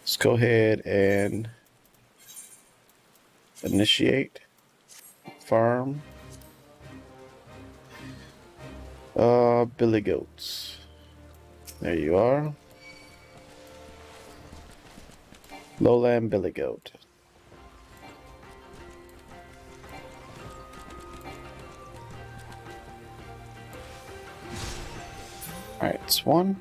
Let's go ahead and initiate. Farm. Billy Goats. There you are. Lowland Billy Goat. Alright, it's one.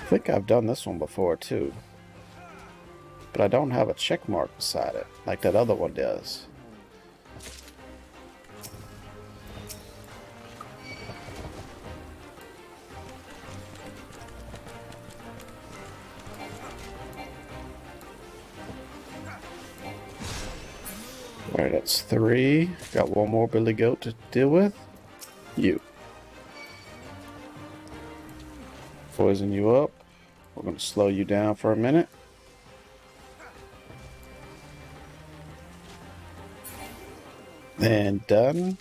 I think I've done this one before too. But I don't have a check mark beside it, like that other one does. Alright, that's 3. Got one more Billy Goat to deal with. You. Poison you up. We're going to slow you down for a minute. And done.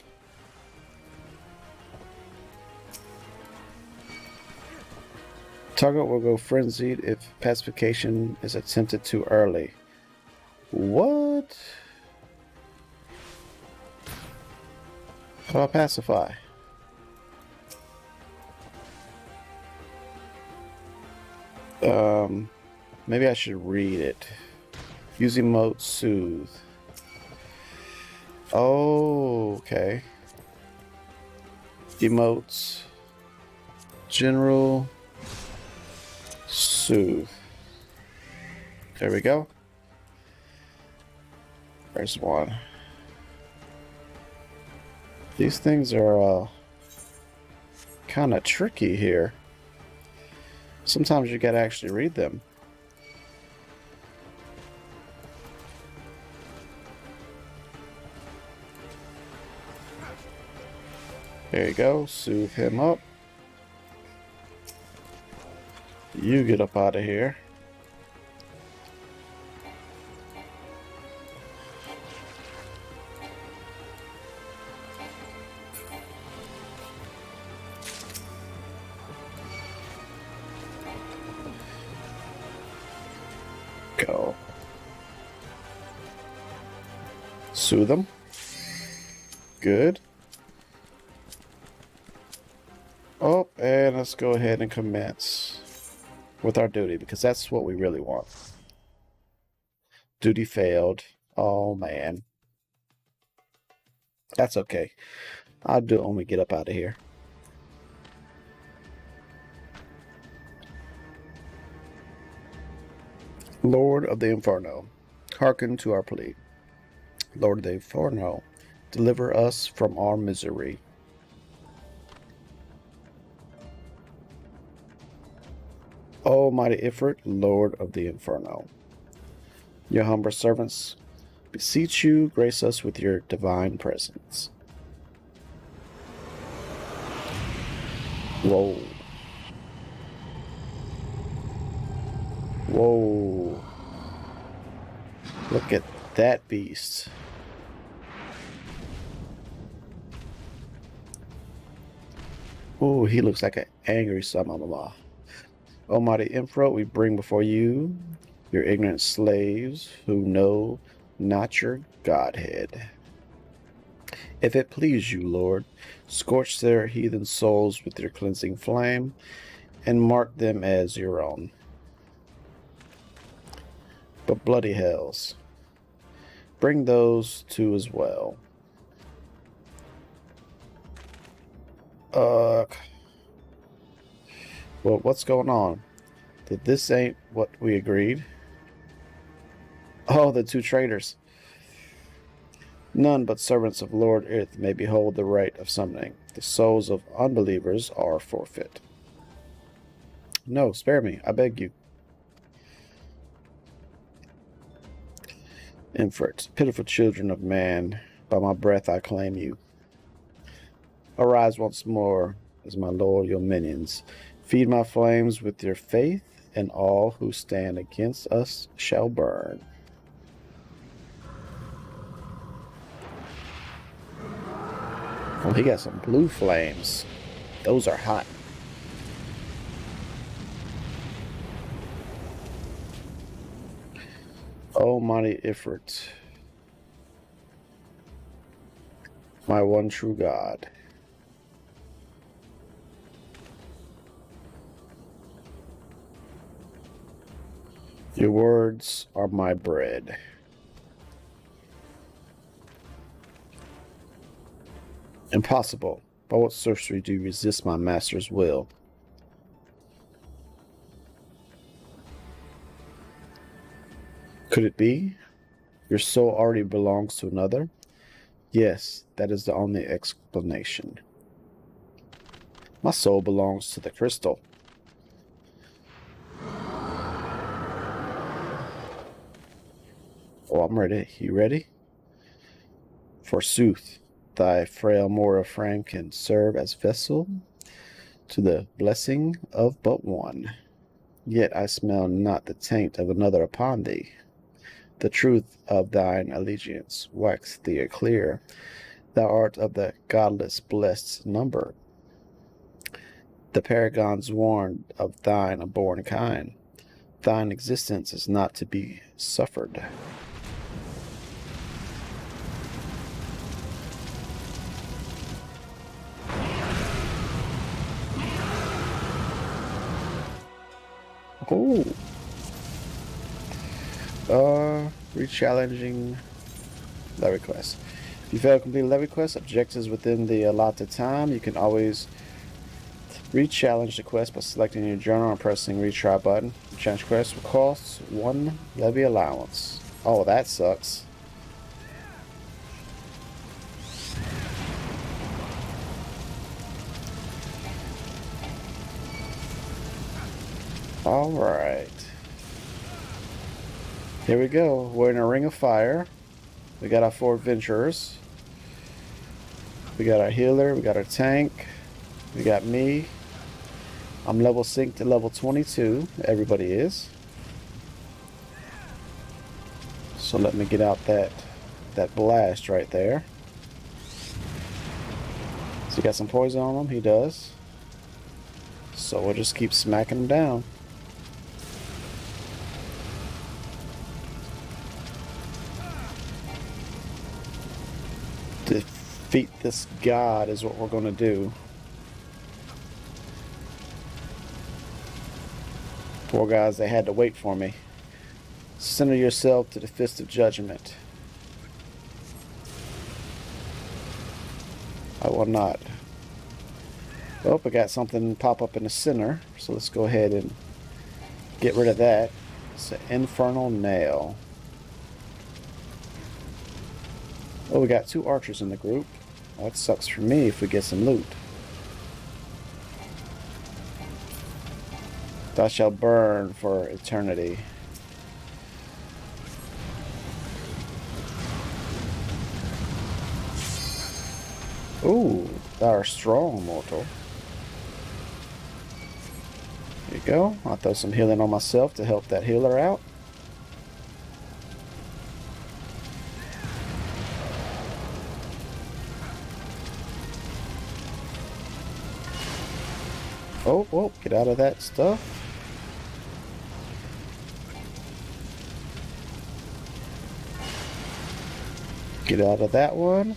Target will go frenzied if pacification is attempted too early. What? How do I pacify? Maybe I should read it. Use emote soothe. Oh, okay. Emotes. General. Soothe. There we go. There's one. These things are kind of tricky here. Sometimes you gotta actually read them. There you go. Soothe him up. You get up out of here. Go. Soothe them. Good. Oh, and let's go ahead and commence with our duty, because that's what we really want. Duty failed. Oh, man. That's okay. I'll do it when we get up out of here. Lord of the Inferno, hearken to our plea. Lord of the Inferno, deliver us from our misery. Almighty Ifrit, Lord of the Inferno, your humble servants beseech you, grace us with your divine presence. Whoa. Whoa. Look at that beast. Oh, he looks like an angry Samamama. Almighty Emperor, we bring before you your ignorant slaves who know not your Godhead. If it please you, Lord, scorch their heathen souls with your cleansing flame and mark them as your own. But bloody hells, bring those too as well. Well, what's going on? This ain't what we agreed. Oh, the two traitors. None but servants of Lord Earth may behold the rite of summoning. The souls of unbelievers are forfeit. No, spare me, I beg you. Infert, pitiful children of man, by my breath I claim you. Arise once more as my loyal minions. Feed my flames with your faith, and all who stand against us shall burn. Oh, he got some blue flames. Those are hot. Oh, mighty Ifrit, my one true God. Your words are my bread. Impossible. By what sorcery do you resist my master's will? Could it be? Your soul already belongs to another? Yes, that is the only explanation. My soul belongs to the crystal. Oh, I'm ready. You ready? Forsooth, thy frail mortal frame can serve as vessel to the blessing of but one. Yet I smell not the taint of another upon thee. The truth of thine allegiance wax thee clear. Thou art of the godless blessed number. The paragons warned of thine abhorrent kind. Thine existence is not to be suffered. Oh. Rechallenging levy quest. If you fail to complete a levy quest, objectives within the allotted time, you can always re-challenge the quest by selecting your journal and pressing retry button. The challenge quest will cost 1 levy allowance. Oh, that sucks. Alright. Here we go. We're in a ring of fire. We got our 4 adventurers. We got our healer. We got our tank. We got me. I'm level synced to level 22. Everybody is. So let me get out that blast right there. So he got some poison on him. He does. So we'll just keep smacking him down. Defeat this god is what we're going to do. Poor guys, they had to wait for me. Center yourself to the fist of judgment. I will not. Oh, I got something pop up in the center, so let's go ahead and get rid of that. It's an infernal nail. Oh, we got 2 archers in the group. Well, that sucks for me if we get some loot. Thou shalt burn for eternity. Ooh, thou art strong, mortal. There you go. I'll throw some healing on myself to help that healer out. Oh, get out of that stuff. Get out of that one.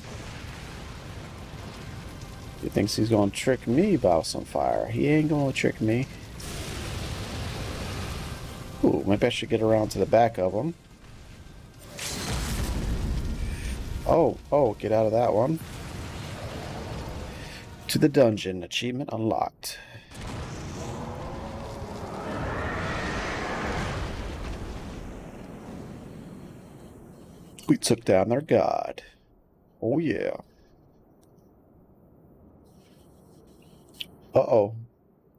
He thinks he's going to trick me about some fire. He ain't going to trick me. Ooh, maybe I should get around to the back of him. Oh, get out of that one. To the dungeon. Achievement unlocked. We took down their god. Oh, yeah. Uh-oh.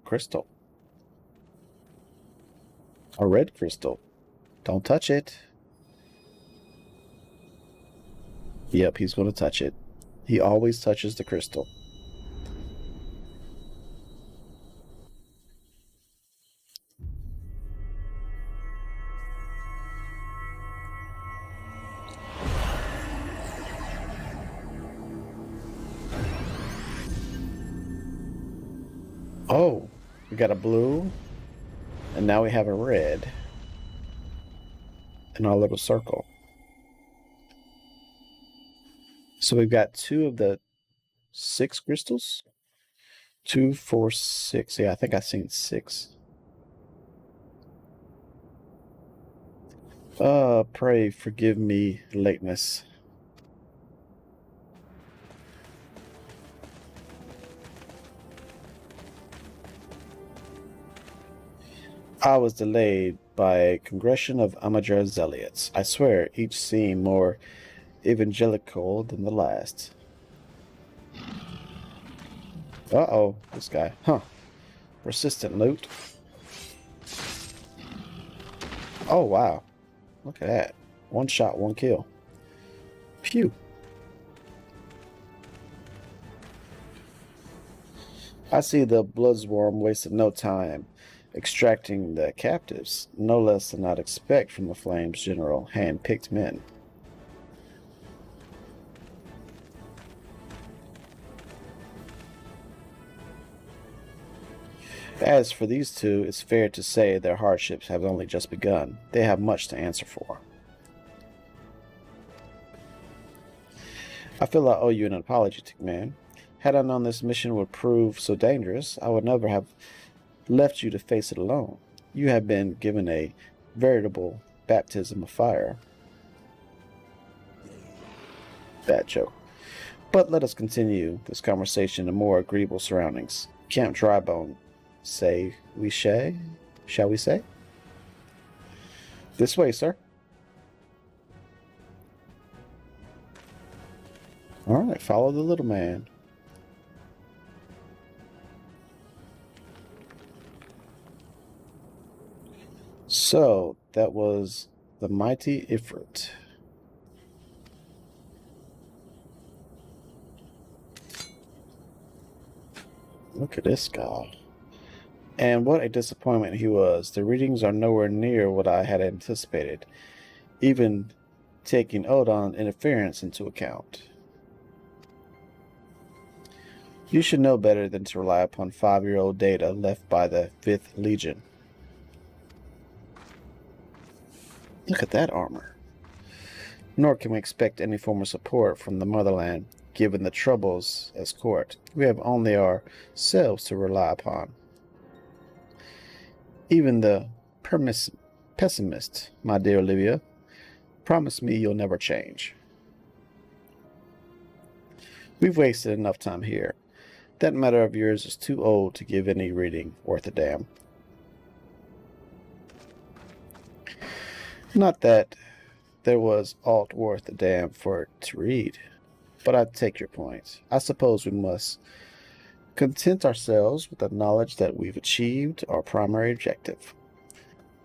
Crystal. A red crystal. Don't touch it. Yep, he's going to touch it. He always touches the crystal. Oh, we got a blue, and now we have a red in our little circle. So we've got 2 of the 6 crystals. 2, 4, 6. Yeah, I think I've seen 6. Pray forgive me lateness. I was delayed by a congregation of Amateur zealots. I swear, each seemed more evangelical than the last. Uh-oh, this guy. Huh. Persistent loot. Oh, wow. Look at that. 1 shot, 1 kill. Phew. I see the Bloodsworm wasted no time extracting the captives, no less than I'd expect from the Flames General, hand-picked men. As for these 2, it's fair to say their hardships have only just begun. They have much to answer for. I feel I owe you an apology, man. Had I known this mission would prove so dangerous, I would never have left you to face it alone. You have been given a veritable baptism of fire. Bad joke. But let us continue this conversation in more agreeable surroundings. Camp Drybone, shall we say? This way, sir. All right, follow the little man. So, that was the mighty Ifrit. Look at this guy. And what a disappointment he was. The readings are nowhere near what I had anticipated, even taking Odon interference into account. You should know better than to rely upon 5-year-old data left by the 5th Legion. Look at that armor. Nor can we expect any form of support from the motherland, given the troubles as court. We have only ourselves to rely upon. Even the pessimist, my dear Olivia, promise me you'll never change. We've wasted enough time here. That matter of yours is too old to give any reading worth a damn. Not that there was aught worth a damn for it to read, but I take your point. I suppose we must content ourselves with the knowledge that we've achieved our primary objective.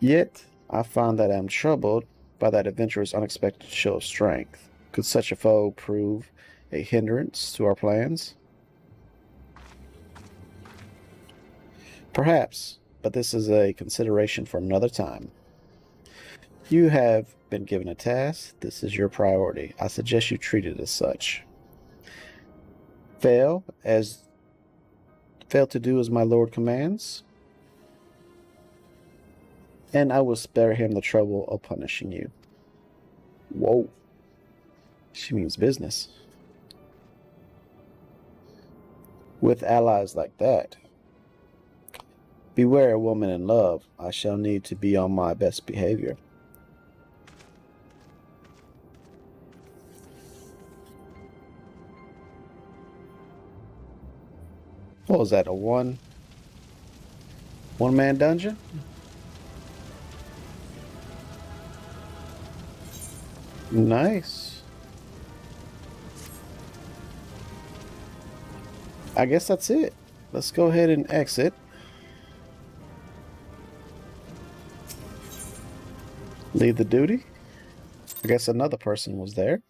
Yet, I find that I am troubled by that adventurer's unexpected show of strength. Could such a foe prove a hindrance to our plans? Perhaps, but this is a consideration for another time. You have been given a task. This is your priority. I suggest you treat it as such. Fail to do as my lord commands, and I will spare him the trouble of punishing you. Whoa. She means business. With allies like that. Beware, woman in love. I shall need to be on my best behavior. What was that, a one-man dungeon? Nice. I guess that's it. Let's go ahead and exit. Leave the duty. I guess another person was there.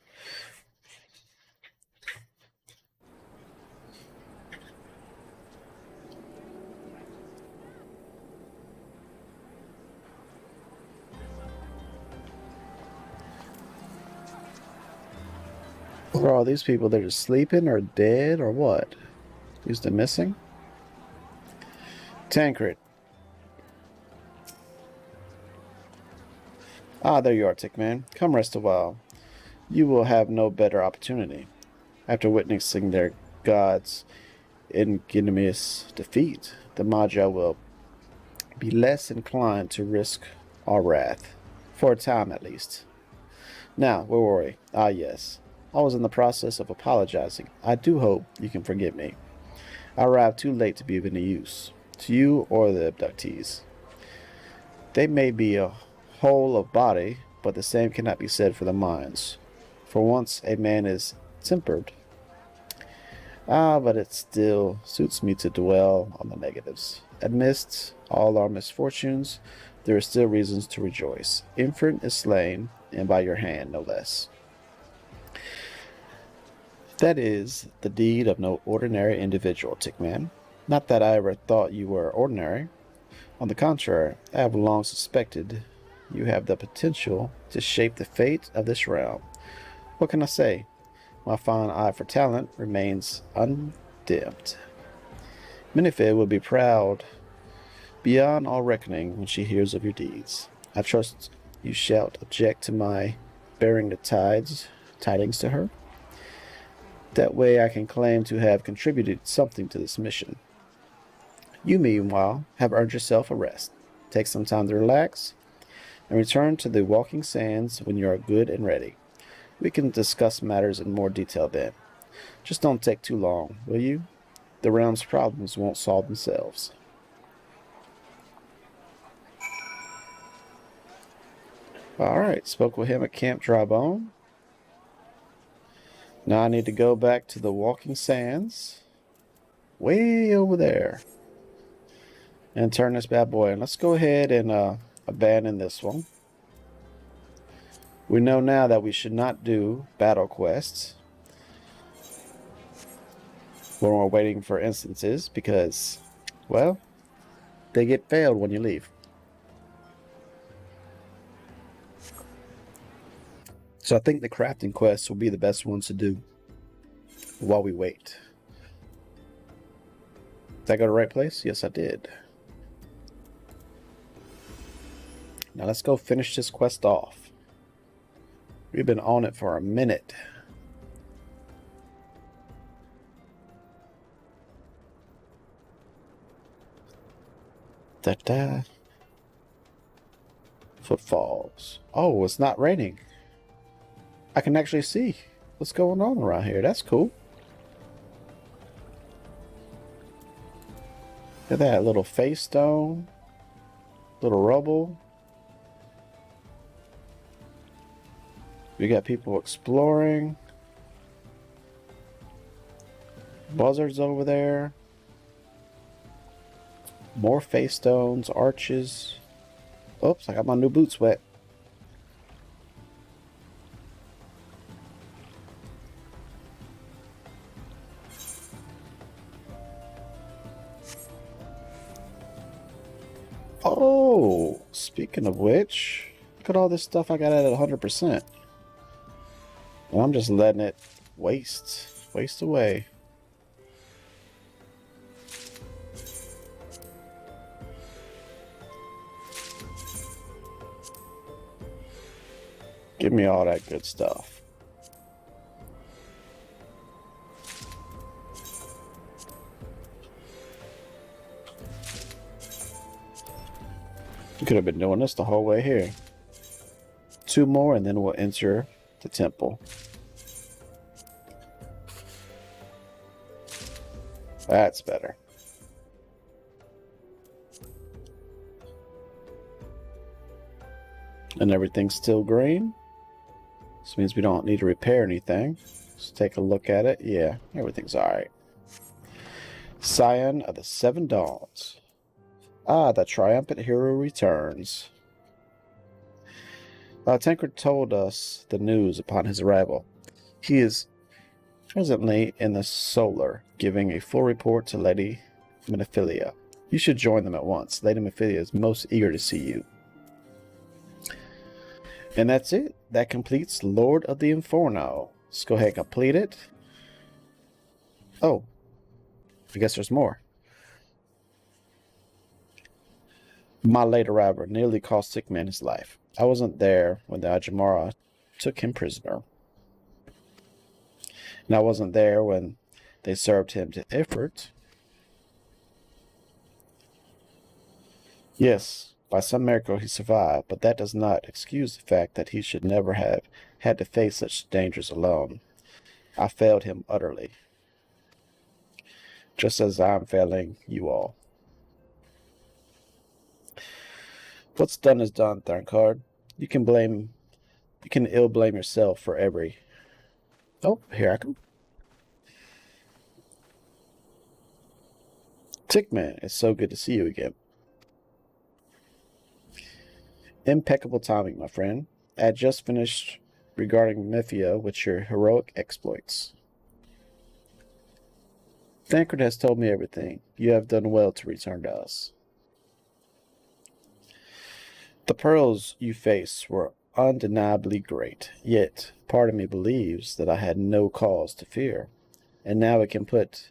What are all these people? They're just sleeping or dead or what? Is they missing? Tancred. Ah, there you are, Tickman. Come rest a while. You will have no better opportunity. After witnessing their gods' ignominious defeat, the Magi will be less inclined to risk our wrath. For a time, at least. Now, where were we? Ah, yes. I was in the process of apologizing. I do hope you can forgive me. I arrived too late to be of any use, to you or the abductees. They may be a whole of body, but the same cannot be said for the minds. For once a man is tempered. But it still suits me to dwell on the negatives. Amidst all our misfortunes, there are still reasons to rejoice. Inferno is slain, and by your hand, no less. That is the deed of no ordinary individual, Tickman. Not that I ever thought you were ordinary. On the contrary, I have long suspected you have the potential to shape the fate of this realm. What can I say? My fine eye for talent remains undimmed. Minifed will be proud beyond all reckoning when she hears of your deeds. I trust you shalt object to my bearing the tidings to her. That way I can claim to have contributed something to this mission. You, meanwhile, have earned yourself a rest. Take some time to relax, and return to the walking sands when you are good and ready. We can discuss matters in more detail then. Just don't take too long, will you? The realm's problems won't solve themselves. Alright, spoke with him at Camp Drybone. Now I need to go back to the walking sands. Way over there. And turn this bad boy in. Let's go ahead and abandon this one. We know now that we should not do battle quests when we're waiting for instances because, well, they get failed when you leave. So I think the crafting quests will be the best ones to do while we wait. Did I go to the right place? Yes, I did. Now let's go finish this quest off. We've been on it for a minute. Da-da. Footfalls. Oh, it's not raining. I can actually see what's going on around here. That's cool. Look at that little face stone. Little rubble. We got people exploring. Buzzards over there. More face stones, arches. Oops, I got my new boots wet. Oh, speaking of which, look at all this stuff I got at 100%. And I'm just letting it waste away. Give me all that good stuff. You could have been doing this the whole way here. 2 more and then we'll enter the temple. That's better. And everything's still green. This means we don't need to repair anything. Let's take a look at it. Yeah, everything's alright. Scion of the 7 Dawns. Ah, the triumphant hero returns. Tancred told us the news upon his arrival. He is presently in the Solar, giving a full report to Lady Miniphilia. You should join them at once. Lady Miniphilia is most eager to see you. And that's it. That completes Lord of the Inferno. Let's go ahead and complete it. Oh, I guess there's more. My late arrival nearly cost Sickman his life. I wasn't there when the Ajamara took him prisoner. And I wasn't there when they served him to Ifrit. Yes, by some miracle he survived, but that does not excuse the fact that he should never have had to face such dangers alone. I failed him utterly, just as I'm failing you all. What's done is done, Thorncard. You can ill blame yourself for every... Oh, here I come. Tickman, it's so good to see you again. Impeccable timing, my friend. I had just finished regarding Mephiya with your heroic exploits. Thancred has told me everything. You have done well to return to us. The pearls you faced were undeniably great, yet part of me believes that I had no cause to fear, and now it can put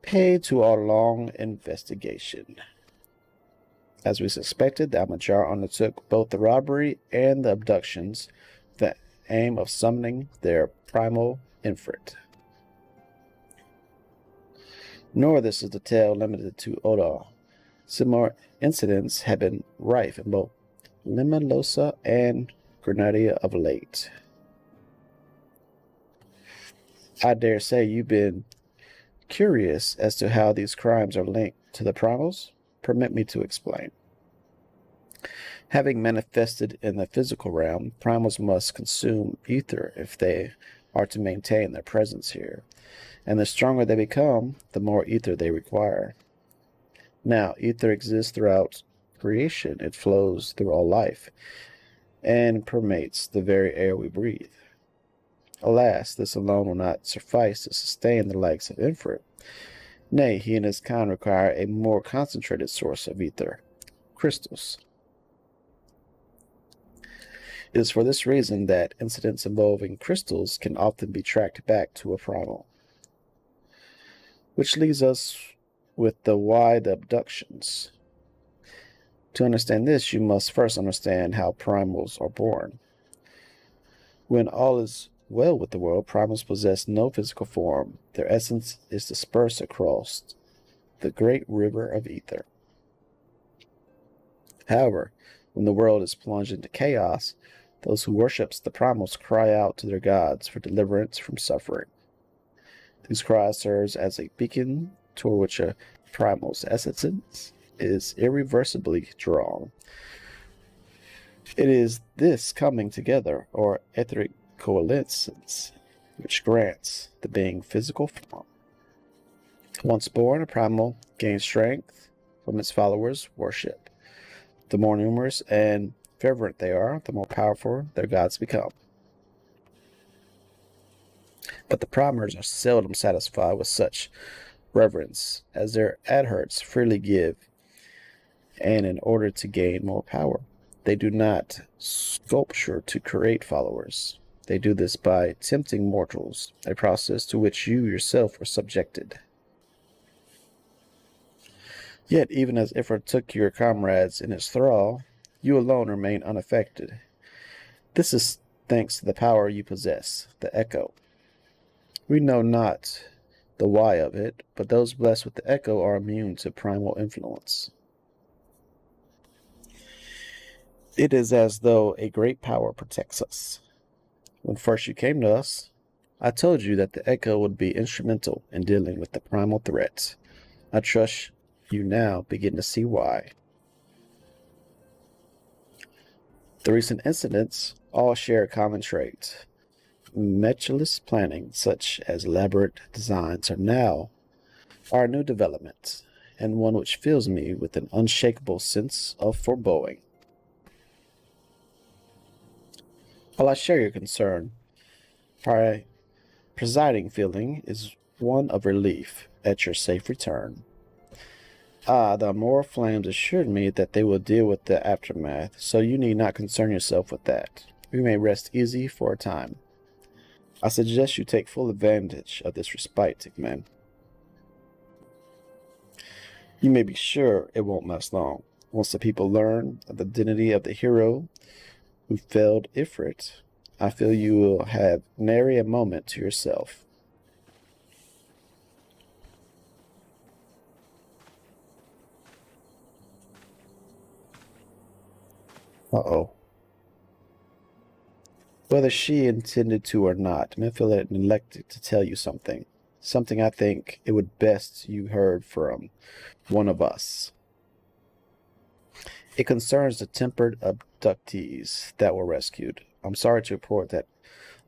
paid to our long investigation. As we suspected, the Amajar undertook both the robbery and the abductions with the aim of summoning their primal Infrit. Nor this is the tale limited to Odal. Similar incidents have been rife in both Limalosa and Grenadia of late. I dare say you've been curious as to how these crimes are linked to the Primals. Permit me to explain. Having manifested in the physical realm, Primals must consume ether if they are to maintain their presence here, and the stronger they become, the more ether they require. Now, ether exists throughout creation. It flows through all life and permeates the very air we breathe. Alas, this alone will not suffice to sustain the likes of Infrit. Nay, he and his kind require a more concentrated source of ether, crystals. It is for this reason that incidents involving crystals can often be tracked back to a primal. Which leaves us with the abductions. To understand this, you must first understand how primals are born. When all is well with the world, primals possess no physical form. Their essence is dispersed across the great river of ether. However, when the world is plunged into chaos, those who worship the primals cry out to their gods for deliverance from suffering. These cries serve as a beacon toward which a primal's essence is irreversibly drawn. It is this coming together, or etheric coalescence, which grants the being physical form. Once born, a primal gains strength from its followers' worship. The more numerous and fervent they are, the more powerful their gods become. But the primers are seldom satisfied with such reverence, as their adherents freely give, and in order to gain more power, they do not sculpture to create followers. They do this by tempting mortals, a process to which you yourself are subjected. Yet, even as Ifrit took your comrades in his thrall, you alone remain unaffected. This is thanks to the power you possess, the Echo. We know not the why of it, but those blessed with the Echo are immune to primal influence. It is as though a great power protects us. When first you came to us, I told you that the Echo would be instrumental in dealing with the primal threats. I trust you now begin to see why. The recent incidents all share a common trait. Meticulous planning, such as elaborate designs, are a new development, and one which fills me with an unshakable sense of foreboding. While I share your concern, my presiding feeling is one of relief at your safe return. The Amora Flames assured me that they will deal with the aftermath, so you need not concern yourself with that. We may rest easy for a time. I suggest you take full advantage of this respite, Tickman. You may be sure it won't last long. Once the people learn of the identity of the hero who felled Ifrit, I feel you will have nary a moment to yourself. Uh-oh. Whether she intended to or not, Mephilet neglected to tell you something. Something I think it would best you heard from one of us. It concerns the tempered abductees that were rescued. I'm sorry to report that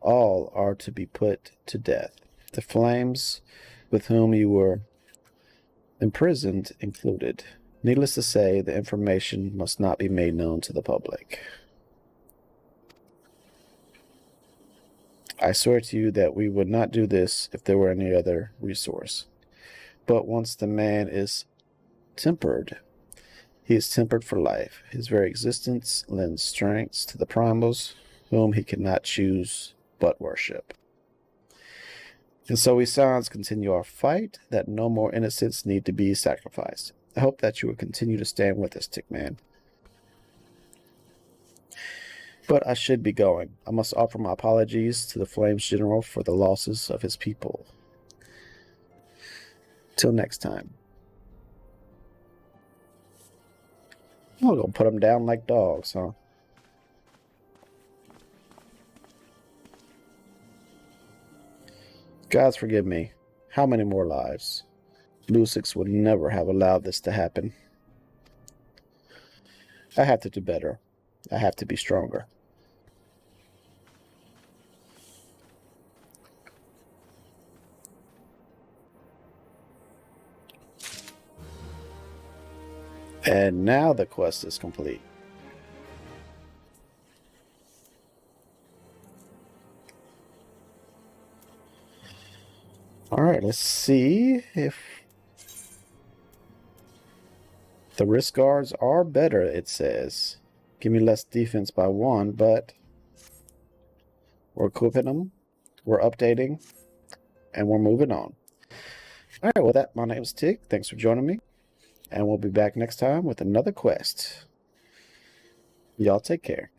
all are to be put to death. The flames with whom you were imprisoned included. Needless to say, the information must not be made known to the public. I swear to you that we would not do this if there were any other resource. But once the man is tempered, he is tempered for life. His very existence lends strength to the Primals, whom he cannot choose but worship. And so we Scions continue our fight, that no more innocents need to be sacrificed. I hope that you will continue to stand with us, Tickman. But I should be going. I must offer my apologies to the Flames General for the losses of his people. Till next time. We're going to put them down like dogs, huh? Gods forgive me. How many more lives? Lusix would never have allowed this to happen. I have to do better. I have to be stronger. And now the quest is complete. Alright, let's see if the risk guards are better, it says. Give me less defense by 1, but we're equipping them, we're updating, and we're moving on. Alright, well my name is Tig. Thanks for joining me. And we'll be back next time with another quest. Y'all take care.